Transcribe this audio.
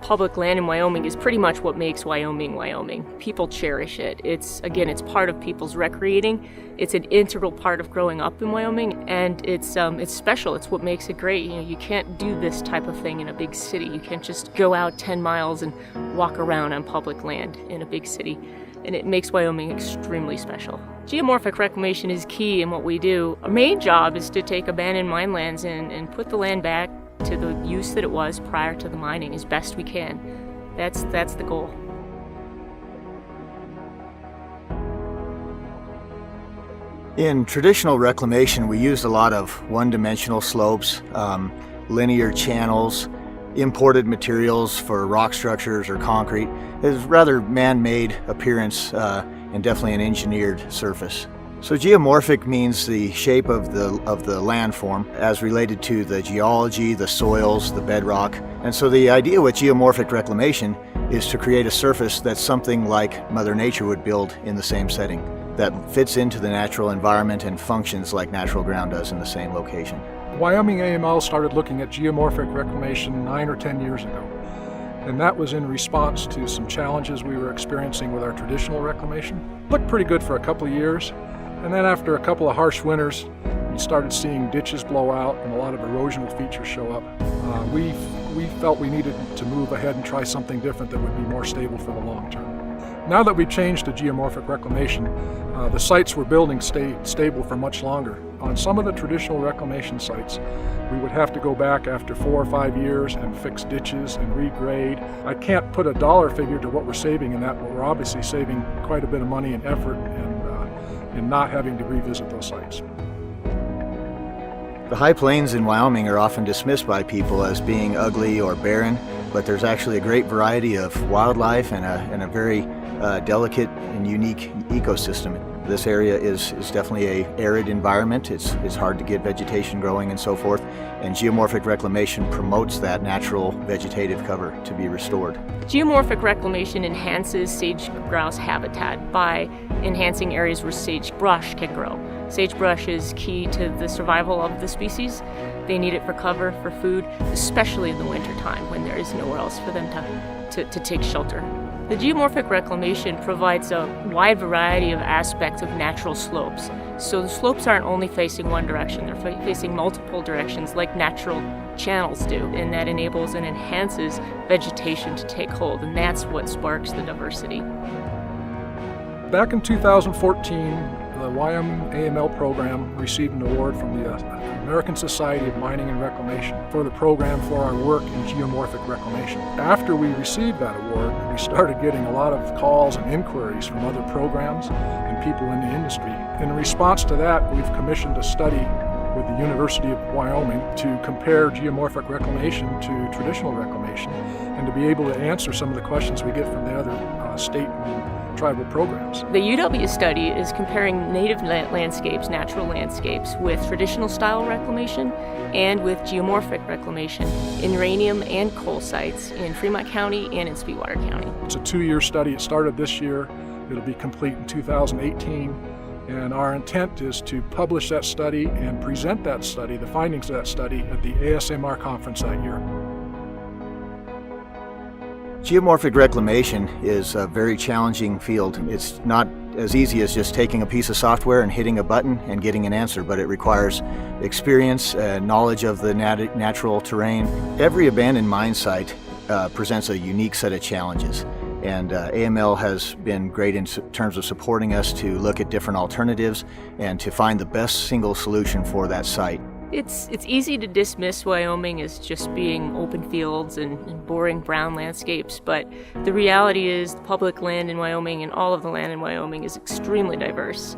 public land in Wyoming is pretty much what makes Wyoming, Wyoming. People cherish it. It's part of people's recreating. It's an integral part of growing up in Wyoming, and it's special. It's what makes it great. You can't do this type of thing in a big city. You can't just go out 10 miles and walk around on public land in a big city. And it makes Wyoming extremely special. Geomorphic reclamation is key in what we do. Our main job is to take abandoned mine lands and put the land back to the use that it was prior to the mining as best we can. That's the goal. In traditional reclamation, we used a lot of one-dimensional slopes, linear channels, imported materials for rock structures or concrete. It's rather man-made appearance and definitely an engineered surface. So geomorphic means the shape of the landform as related to the geology, the soils, the bedrock. And so the idea with geomorphic reclamation is to create a surface that's something like Mother Nature would build in the same setting, that fits into the natural environment and functions like natural ground does in the same location. Wyoming AML started looking at geomorphic reclamation 9 or 10 years ago. And that was in response to some challenges we were experiencing with our traditional reclamation. Looked pretty good for a couple of years. And then after a couple of harsh winters, we started seeing ditches blow out and a lot of erosional features show up. We felt we needed to move ahead and try something different that would be more stable for the long term. Now that we've changed to geomorphic reclamation, the sites we're building stay stable for much longer. On some of the traditional reclamation sites, we would have to go back after 4 or 5 years and fix ditches and regrade. I can't put a dollar figure to what we're saving in that, but we're obviously saving quite a bit of money and effort in not having to revisit those sites. The high plains in Wyoming are often dismissed by people as being ugly or barren, but there's actually a great variety of wildlife and a very delicate and unique ecosystem. This area is definitely an arid environment. It's hard to get vegetation growing and so forth, and geomorphic reclamation promotes that natural vegetative cover to be restored. Geomorphic reclamation enhances sage grouse habitat by enhancing areas where sagebrush can grow. Sagebrush is key to the survival of the species. They need it for cover, for food, especially in the wintertime when there is nowhere else for them to take shelter. The geomorphic reclamation provides a wide variety of aspects of natural slopes. So the slopes aren't only facing one direction, they're facing multiple directions like natural channels do, and that enables and enhances vegetation to take hold, and that's what sparks the diversity. Back in 2014, the Wyoming AML program received an award from the American Society of Mining and Reclamation for the program for our work in geomorphic reclamation. After we received that award, we started getting a lot of calls and inquiries from other programs and people in the industry. In response to that, we've commissioned a study with the University of Wyoming to compare geomorphic reclamation to traditional reclamation and to be able to answer some of the questions we get from the other state and tribal programs. The UW study is comparing native landscapes, natural landscapes, with traditional style reclamation and with geomorphic reclamation in uranium and coal sites in Fremont County and in Sweetwater County. It's a 2-year study. It started this year. It'll be complete in 2018. And our intent is to publish that study and present that study, the findings of that study, at the ASMR conference that year. Geomorphic reclamation is a very challenging field. It's not as easy as just taking a piece of software and hitting a button and getting an answer, but it requires experience, knowledge of the natural terrain. Every abandoned mine site presents a unique set of challenges, and AML has been great in terms of supporting us to look at different alternatives and to find the best single solution for that site. It's easy to dismiss Wyoming as just being open fields and boring brown landscapes, but the reality is the public land in Wyoming and all of the land in Wyoming is extremely diverse.